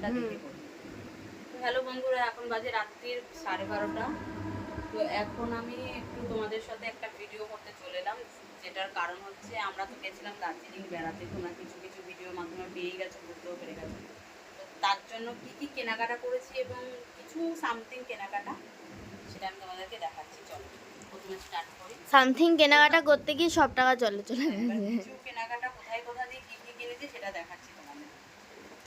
কোনটা দেখে করি। হ্যালো বন্ধুরা, এখন বাজে রাত্রির 12:30। তো এখন আমি একটু তোমাদের সাথে একটা ভিডিও করতে চলে এলাম, যেটার কারণ হচ্ছে আমরা তো গেছিলাম দার্জিলিং বেড়াতে। তোমরা কিছু কিছু ভিডিওর মাধ্যমে পেয়ে গেছো, বুঝতেও পেরে গেছো। তো তার জন্য কী কী কেনাকাটা করেছি এবং কিছু সামথিং কেনাকাটা, সেটা আমি তোমাদেরকে দেখাচ্ছি। চলো প্রথমে স্টার্ট করি। সামথিং কেনাকাটা করতে গিয়ে সব টাকা চলে এবার কিছু কেনাকাটা কোথায় কোথা দিয়ে কী কী কিনেছি সেটা দেখাচ্ছি তোমাদের।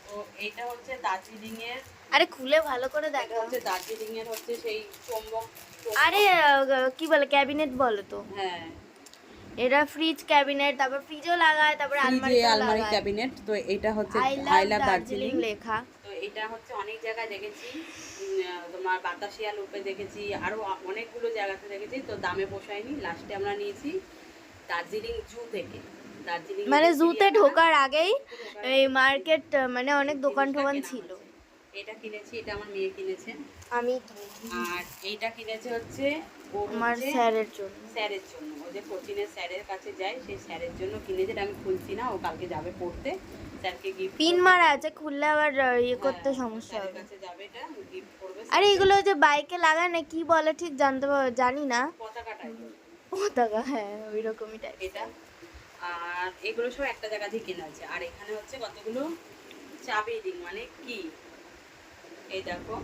তো এইটা হচ্ছে দার্জিলিংয়ের, আরে খুলে ভালো করে এটা দেখা। হচ্ছে দার্জিলিংয়ের হচ্ছে সেই চুম্বক। আরে কি বলে, ক্যাবিনেট বলে তো। হ্যাঁ, এটা ফ্রিজ ক্যাবিনেট, তারপর ফ্রিজও লাগায়, তারপর ফ্রিজে আলমারি লাগায়। ক্যাবিনেট। তো এটা হচ্ছে আই আই লাভ লাভ দার্জিলিং দার্জিলিং লেখা। তো এটা হচ্ছে অনেক জায়গায় দেখেছি, তোমার বাতাসিয়া লোপে দেখেছি, আরও অনেকগুলো জায়গাতে দেখেছি। তো দামে পোষায়নি, লাস্টে আমরা নিয়েছি দার্জিলিং জু থেকে। দার্জিলিং মানে জুতে ঢোকার আগেই এই মার্কেট, মানে অনেক দোকান টোকান ছিল। এটা কিনেছি, এটা আমার মেয়ে কিনেছে। আমি আর এইটা কিনেছে হচ্ছে ও আমার হচ্ছে স্যারের জন্য। স্যারের জন্য, ও যে কোচিনের স্যারের কাছে যায়, সেই স্যারের জন্য কিনেছে। এটা আমি খুলছি না, ও কালকে যাবে পড়তে, স্যারকে গিফট পিন মারা আছে, খুললে আবার ইয়ে করতে সমস্যা স্যারের হবে। কাছে যাবে, এটা গিফট করবে। আরে এগুলো যে বাইকে লাগায় না, কি বলে ঠিক জানি না। পতাকা টাইপের পতাকা, হ্যাঁ ওই রকমই টাইপ এটা। আর এগুলো সব একটা জায়গা থেকে কেনা হয়েছে। আর এখানে হচ্ছে কতগুলো চাবি রিং, মানে কি, এই দেখো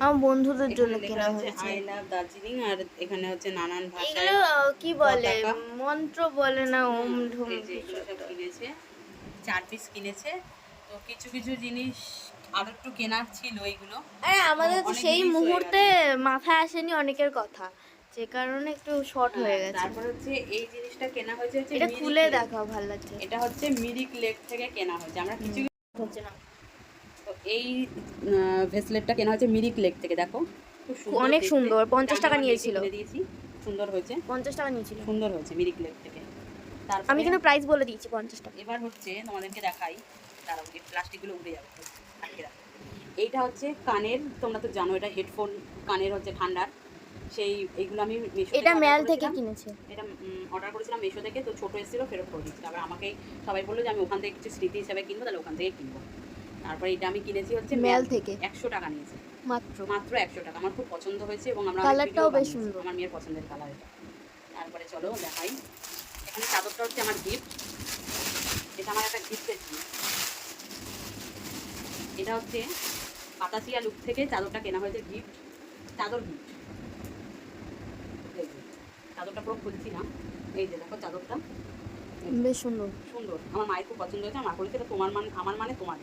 আমার বন্ধুদের জন্য এখানে লেখা কেনা হচ্ছে হয়েছে। I love Darjeeling. আর এখানে হচ্ছে নানান ভাষায় এগুলো কি বলে, পতাকা। মন্ত্র বলে না, ওম ঢুম এই যে এগুলো সব কিনেছে, 4 পিস কিনেছে। তো কিছু কিছু জিনিস আরো একটু কেনার ছিল এইগুলো। আরে আমাদের তো অনেক সেই miss হয়ে মুহূর্তে গেছে। মাথায় আসেনি অনেকের কথা, যে কারণে একটু শর্ট হয়ে গেছে। তারপর হচ্ছে এই জিনিসটা কেনা হয়েছে হচ্ছে এটা মিরিক খুলে লেক। দেখাও, ভালো লাগছে। এটা হচ্ছে মিরিক লেক থেকে কেনা হয়েছে। আমরা কিছু হচ্ছে না, তো এই ভেসলেটটা কেনা হয়েছে মিরিক লেক থেকে। দেখো খুব সুন্দর, অনেক দেখতে। সুন্দর। 50 এটা টাকা আমি আমার মেয়েকে নিয়েছিল। কিনে দিয়েছি, সুন্দর হয়েছে, 50 টাকা নিয়েছিল। সুন্দর হয়েছে মিরিক লেক থেকে। তারপরে আমি কিন্তু প্রাইস বলে দিয়েছি 50 টাকা। এবার হচ্ছে তোমাদেরকে দেখাই, তার আগে প্লাস্টিকগুলো উঠে যাবে, আটকে রাখো। এইটা হচ্ছে কানের, তোমরা তো জানো এটা হেডফোন, কানের হচ্ছে ঠান্ডার। সেই এইগুলো আমি মিশো এটা থেকে ম্যাল অর্ডার থেকে করেছিলাম। কিনেছে। এটা অর্ডার করেছিলাম মিশো থেকে, তো ছোটো এসেছিলো, ফেরত করে দিচ্ছি। তারপরে আমাকেই সবাই বললো যে আমি ওখান থেকে কিছু স্মৃতি হিসাবে কিনবো, তাহলে ওখান থেকে কিনবো। তারপরে এটা আমি কিনেছি হচ্ছে ম্যাল ম্যাল থেকে। 100 টাকা নিয়েছে, মাত্র। মাত্র 100 টাকা। আমার খুব পছন্দ হয়েছে এবং আমরা কালারটাও বেশ সুন্দর। আমার মেয়ের পছন্দের কালার এটা। তারপরে চলো দেখাই, এখানে চাদরটা হচ্ছে আমার গিফট। এটা আমার একটা গিফটের জিনিস। এটা হচ্ছে বাতাসিয়া লুক থেকে চাদরটা কেনা হয়েছে, গিফট, চাদর গিফট। চাদরটা পুরো খুলছি না, এই যে দেখো চাদরটা বেশ সুন্দর। সুন্দর, আমার মায়ের খুব পছন্দ হয়েছে। আমার বলেছে এটা তোমার মানে আমার মানে তোমার।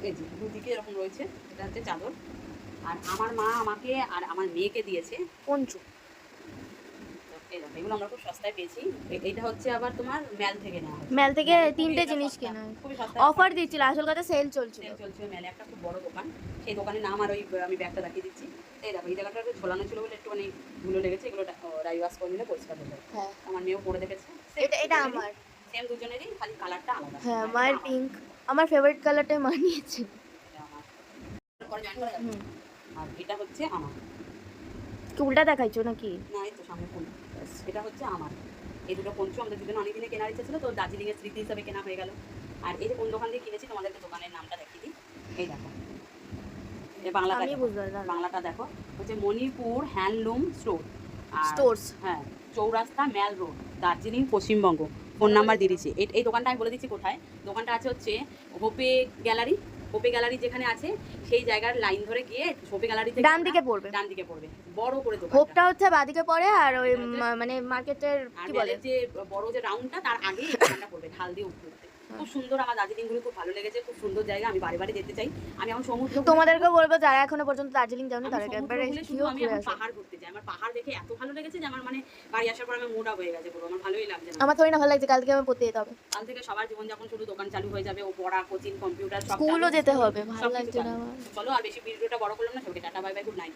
এই যে দুদিকে এরকম রয়েছে, এটা হচ্ছে চাদর। আর আমার মা আমাকে আর আমার মেয়েকে দিয়েছে পঞ্চু। এই দেখো, এগুলো আমরা খুব সস্তায় পেয়েছি। এইটা হচ্ছে আবার তোমার ম্যাল থেকে নেওয়া হয়েছে। ম্যাল থেকে ম্যালে খুবই 3টে এটা জিনিস সস্তা, কেনা, খুবই সস্তা অফার দিচ্ছিল, আসল কথা সেল চলছিল। সেল চলছিল মেলে, একটা খুব বড় দোকান। সেই দোকানের নাম আর ওই আমি ব্যাগটা দেখিয়ে দিচ্ছি। এই দেখো, এই জায়গাটা একটু ঝোলানো ছিল বলে একটুখানি ধুলো লেগেছে, এগুলো ড্রাই ওয়াশ করে নিলে পরিষ্কার হয়ে যাবে। হ্যাঁ, আমার মেয়েও পরে দেখেছে। এটা আমার। সেম দুজনেরই, খালি কালারটা আলাদা। হ্যাঁ, এটা মায়ের আমার। পিঙ্ক, আমার ফেভারিট কালারটাই মানিয়েছে। এটা আমার। পরে জয়েন করা যাবে। আর এটা হচ্ছে আমার। কি উল্টা দেখাইছো নাকি? না, এই তো সামনে ফোন। এটা হচ্ছে আমার। এই দুটো পঞ্চু আমাদের দুজনে অনেক দিনে কেনার ইচ্ছা ছিল, তো দার্জিলিংয়ের স্মৃতি হিসাবে কেনা হয়ে গেল। আর এই যে কোন দোকান দিয়ে কিনেছি তোমাদেরকে দোকানের নামটা দেখিয়ে দিই। এই দেখো, এই বাংলাটা আমি দেখো, বুঝতে পারলাম। বাংলাটা দেখো, হচ্ছে মণিপুর হ্যান্ডলুম স্টোর। স্টোর্স। হ্যাঁ, Chowrasta mall road, Darjeeling, Paschimbanga. Phone number দিয়ে দিচ্ছি। এই দোকানটা আমি বলে দিচ্ছি কোথায়। দোকানটা আছে হচ্ছে হোপে গ্যালারি। হোপে গ্যালারি যেখানে আছে সেই জায়গার লাইন ধরে গিয়ে হোপে গ্যালারি থেকে ডান দিকে পড়বে। ডান দিকে পড়বে, বড় করে দোকান। হোপটা হচ্ছে বাদিকে পড়ে, আর ওই মানে মার্কেটের আর কি বলে, যে বড় যে রাউন্ডটা, তার আগে এই দোকানটা পড়বে, ঢাল দিয়ে উঠতে উঠতে। খুব সুন্দর, আমার দার্জিলিংগুলো খুব ভালো লেগেছে, খুব সুন্দর জায়গা, আমি বারে বারে যেতে চাই। আমি এখন সমুদ্র তোমাদেরকে বলবো যারা এখনো পর্যন্ত দার্জিলিং যাওনি তারা সমুদ্র একবার বলে শুধু আমি এখন পাহাড় ঘুরতে যাই। আমার পাহাড় দেখে এত ভালো লেগেছে যে আমার মানে বাড়ি আসার পর আমার মুড আপ হয়ে গেছে পুরো, আমার ভালোই লাগছে না। আমার থোড়ি না ভালো লাগছে, কালকে আমার পড়তে যেতে হবে। কাল থেকে সবার জীবনযাপন শুধু দোকান চালু হয়ে যাবে, ও পড়া, কোচিং, কম্পিউটার সব স্কুলও চালু। যেতে হবে, ভালো সবকিছু লাগছে না চালু। আমার। চলো আর বেশি ভিডিওটা বড় করলাম না, সবাইকে tata bye bye, good night.